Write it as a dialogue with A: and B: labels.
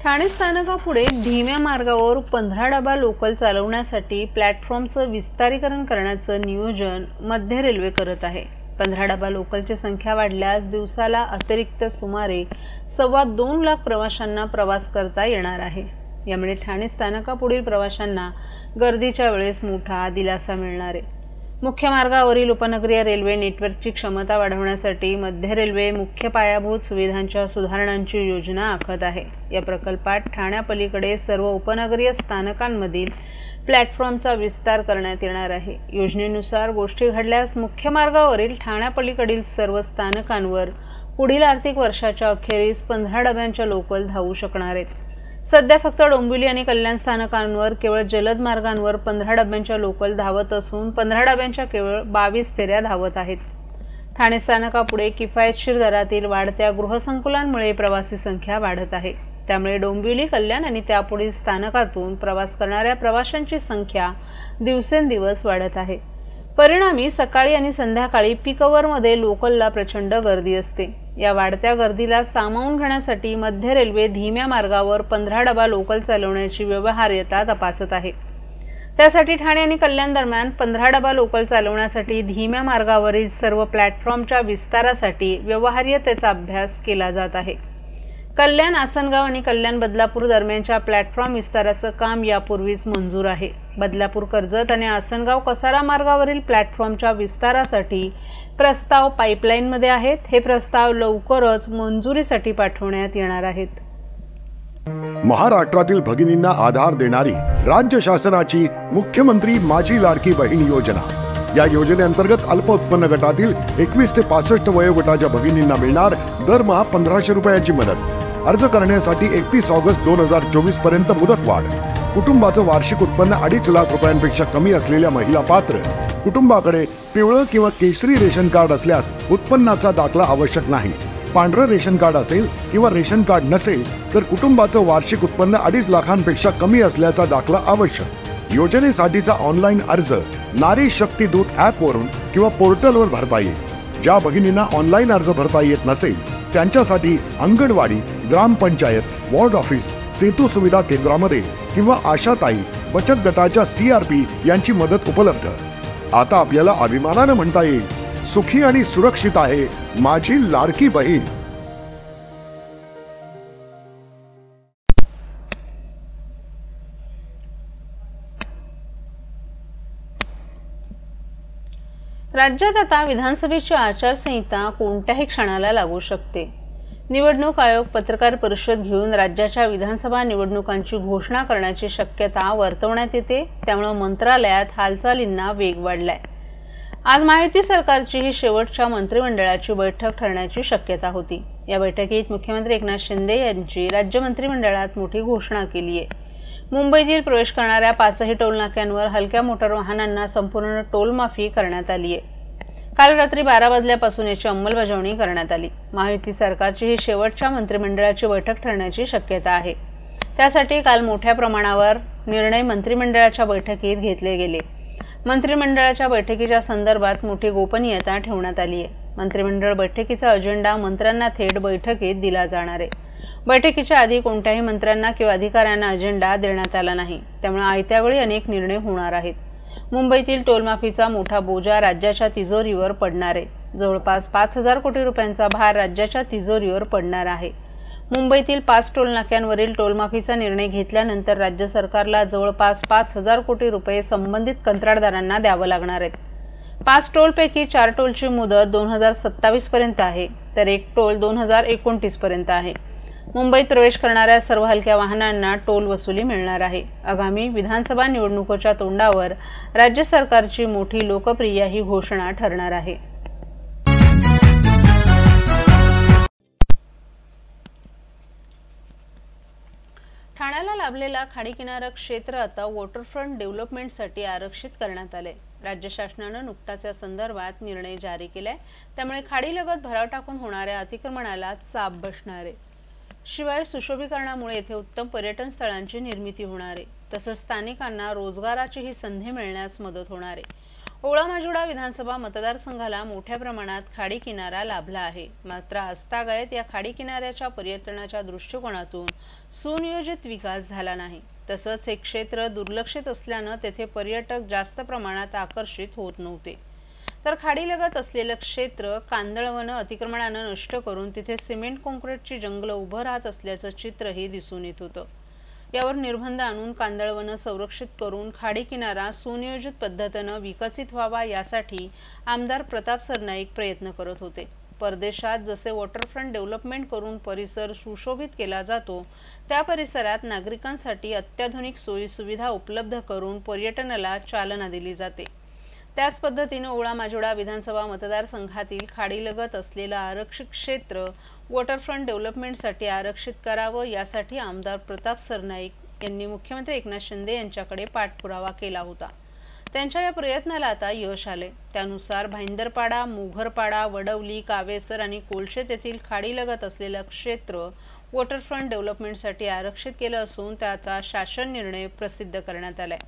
A: ठाणे स्थानकापुढे धीम्या मार्गावर 15 डबा लोकल चालवण्यासाठी प्लॅटफॉर्मचं विस्तारीकरण करण्याचं नियोजन मध्य रेल्वे करत आहे। 15 डबा लोकलची संख्या वाढल्यास दिवसाला अतिरिक्त सुमारे 2.25 लाख प्रवाशांना प्रवास करता येणार आहे। यामुळे ठाणे स्थानकापुढील प्रवाशांना गर्दीच्या वेळेस मोठा दिलासा मिळणार आहे। मुख्य मार्गावरील उपनगरीय रेल्वे नेटवर्कची क्षमता वाढवण्यासाठी मध्य रेल्वे मुख्य पायाभूत सुविधांच्या सुधारणांची योजना आखत आहे। या प्रकल्पात ठाण्यापलीकडे सर्व उपनगरीय स्थानकांमधील प्लॅटफॉर्मचा विस्तार करण्यात येणार आहे। योजनेनुसार गोष्टी घडल्यास मुख्य मार्गावरील ठाण्यापलीकडील सर्व स्थानकांवर पुढील आर्थिक वर्षाच्या अखेरीस 15 डब्यांच्या लोकल धावू शकणार आहेत। सध्या फक्त डोंबिवली आणि कल्याण स्थानकांवर केवळ जलद मार्गांवर 15 डब्यांच्या लोकल धावत असून 15 डब्यांच्या केवळ 22 फेऱ्या धावत आहेत। ठाणे स्थानकापुढे किफायतशीर दरातील वाढत्या गृहसंकुलांमुळे प्रवासी संख्या वाढत आहे। त्यामुळे डोंबिवली, कल्याण आणि त्यापुढील स्थानकातून प्रवास करणाऱ्या प्रवाशांची संख्या दिवसेंदिवस वाढत आहे। परिणामी सकाळी आणि संध्याकाळी पीक आवरमध्ये लोकलला प्रचंड गर्दी असते। या वाढत्या गर्दीला सामावून घेण्यासाठी मध्य रेल्वे धीम्या मार्गावर 15 डबा लोकल चालवण्याची व्यवहार्यता तपासत आहे। त्यासाठी ठाणे आणि कल्याण दरम्यान 15 डबा लोकल चालवण्यासाठी धीम्या मार्गावरील सर्व प्लॅटफॉर्मच्या विस्तारासाठी व्यवहार्यतेचा अभ्यास केला जात आहे। कल्याण आसनगाव आणि कल्याण बदलापूर दरम्यानच्या प्लॅटफॉर्म विस्ताराचं काम यापूर्वीच मंजूर आहे। बदलापूर कर्जत आणि आसनगाव कसारा मार्गावरील प्लॅटफॉर्मच्या विस्तारासाठी प्रस्ताव पाईपलाईनमध्ये आहेत। हे प्रस्ताव लवकरच मंजुरीसाठी पाठवण्यात येणार आहेत।
B: महाराष्ट्रातील भगिनींना आधार देणारी राज्य शासनाची मुख्यमंत्री माझी लाडकी बहीण योजना। या योजनेअंतर्गत अल्प उत्पन्न गटातील 21 ते 65 वयोगटाच्या भगिनींना मिळणार दरमहा 1500 रुपयाची मदत। अर्ज करण्यासाठी 31 ऑगस्ट 2024 पर्यंत मुदतवाढ। कुटुंबाचं वार्षिक उत्पन्न 2.5 लाख रुपयांपेक्षा कमी असलेल्या महिला पात्र। कुटुंबाकडे पिवळं किंवा केशरी रेशन कार्ड असल्यास उत्पन्नाचा दाखला आवश्यक नाही। पांढरं रेशन कार्ड असेल किंवा रेशन कार्ड नसेल तर कुटुंबाचं वार्षिक उत्पन्न 2.5 लाखांपेक्षा कमी असल्याचा दाखला आवश्यक। योजनेसाठीचा ऑनलाईन अर्ज नारी शक्ती दूत ॲप वरून किंवा पोर्टलवर भरता येईल। ज्या भगिनींना ऑनलाईन अर्ज भरता येत नसेल त्यांच्यासाठी अंगणवाडी, ग्रामपंचायत, वॉर्ड ऑफिस, सेतू सुविधा केंद्रामध्ये किंवा आशाताई बचत गटाच्या CRP यांची मदत उपलब्ध। आता आपल्याला अभिमानाने म्हणता येईल, सुखी आणि सुरक्षित आहे माझी लाडकी बहीण।
A: राज्यात आता विधानसभेची आचारसंहिता कोणत्याही क्षणाला लागू शकते। निवडणूक आयोग पत्रकार परिषद घेऊन राज्याच्या विधानसभा निवडणुकांची घोषणा करण्याची शक्यता वर्तवण्यात येते। त्यामुळे मंत्रालयात हालचालींना वेग वाढलाय। आज महायुती सरकारची ही शेवटच्या मंत्रिमंडळाची बैठक ठरण्याची शक्यता होती। या बैठकीत मुख्यमंत्री एकनाथ शिंदे यांची राज्य मंत्रिमंडळात मोठी घोषणा केली आहे। मुंबईतील प्रवेश करणाऱ्या 5ही टोल नाक्यांवर हलक्या मोटार वाहनांना संपूर्ण टोल माफी करण्यात आली आहे। काल रात्री 12 वाजल्यापासून याची अंमलबजावणी करण्यात आली। महायुती सरकारची ही शेवटच्या मंत्रिमंडळाची बैठक ठरण्याची शक्यता आहे। त्यासाठी काल मोठ्या प्रमाणावर निर्णय मंत्रिमंडळाच्या बैठकीत घेतले गेले। मंत्रिमंडळाच्या बैठकीच्या संदर्भात मोठी गोपनीयता ठेवण्यात आली आहे। मंत्रिमंडळ बैठकीचा अजेंडा मंत्र्यांना थेट बैठकीत दिला जाणार आहे। बैठकीच्या आधी कोणत्याही मंत्र्यांना किंवा अधिकाऱ्यांना अजेंडा देण्यात आला नाही। त्यामुळे आयत्यावेळी अनेक निर्णय होणार आहेत। मुंबईतील टोलमाफीचा मोठा बोजा राज्याच्या तिजोरीवर पडणार आहे। जवळपास 5000 कोटी रुपयांचा भार राज्याच्या तिजोरीवर पडणार आहे। मुंबईतील 5 टोल नाक्यांवरील टोलमाफीचा निर्णय घेतल्यानंतर राज्य सरकारला जवळपास 5000 कोटी रुपये संबंधित कंत्राटदारांना द्यावं लागणार आहेत। 5 टोलपैकी 4 टोलची मुदत 2027 पर्यंत आहे, तर 1 टोल 2029 पर्यंत आहे। मुंबईत प्रवेश करणाऱ्या सर्व हलक्या वाहनांना टोल वसुली मिळणार आहे। आगामी विधानसभा निवडणुकीच्या तोंडावर राज्य सरकारची मोठी लोकप्रिय ही घोषणा ठरणार आहे। ठाण्याला लाभलेला खाडीकिनारा क्षेत्र आता वॉटरफ्रंट डेव्हलपमेंटसाठी आरक्षित करण्यात आले। राज्य शासनाने नुकताच या संदर्भात निर्णय जारी केलाय। त्यामुळे खाडीलगत भराव टाकून होणाऱ्या अतिक्रमणाला चाप बसणार आहे। शिवाय सुशोभीकरणामुळे येथे उत्तम पर्यटन स्थळांची निर्मिती होणार आहे। तसंच स्थानिकांना रोजगाराची ही संधी मिळण्यास मदत होणार आहे। ओळा माजिवडा विधानसभा मतदारसंघाला मोठ्या प्रमाणात खाडी किनारा लाभला आहे. मात्र आजतागायत या खाडी किनाऱ्याच्या पर्यटनाच्या दृष्टिकोनातून सुनियोजित विकास झाला नाही. तसंच हे क्षेत्र दुर्लक्षित असल्यानं तेथे पर्यटक जास्त प्रमाणात आकर्षित होत नव्हते. तर खाडीलगत असलेलं क्षेत्र कांदळवनं अतिक्रमणानं नष्ट करून तिथे सिमेंट काँक्रीटची जंगलं उभं राहत असल्याचं चित्रही दिसून येत होतं. यावर निर्बंध आणून कांदळवनं संरक्षित करून खाडी किनारा सुनियोजित पद्धतीनं विकसित व्हावा यासाठी आमदार प्रताप सरनाईक प्रयत्न करत होते. परदेशात जसे वॉटरफ्रंट डेव्हलपमेंट करून परिसर सुशोभित केला जातो त्या परिसरात नागरिकांसाठी अत्याधुनिक सोयी सुविधा उपलब्ध करून पर्यटनाला चालना दिली जाते. त्याच पद्धतीने ओळा माजिवडा विधानसभा मतदारसंघातील खाडीलगत असलेलं आरक्षित क्षेत्र वॉटरफ्रंट डेव्हलपमेंटसाठी आरक्षित करावं यासाठी आमदार प्रताप सरनाईक यांनी मुख्यमंत्री एकनाथ शिंदे यांच्याकडे पाठपुरावा केला होता. त्यांच्या या प्रयत्नाला आता यश आले. त्यानुसार भाईंदरपाडा, मोघरपाडा, वडवली, कावेसर आणि कोलशेत येथील खाडीलगत असलेलं क्षेत्र वॉटरफ्रंट डेव्हलपमेंटसाठी आरक्षित केलं असून त्याचा शासन निर्णय प्रसिद्ध करण्यात आलाय.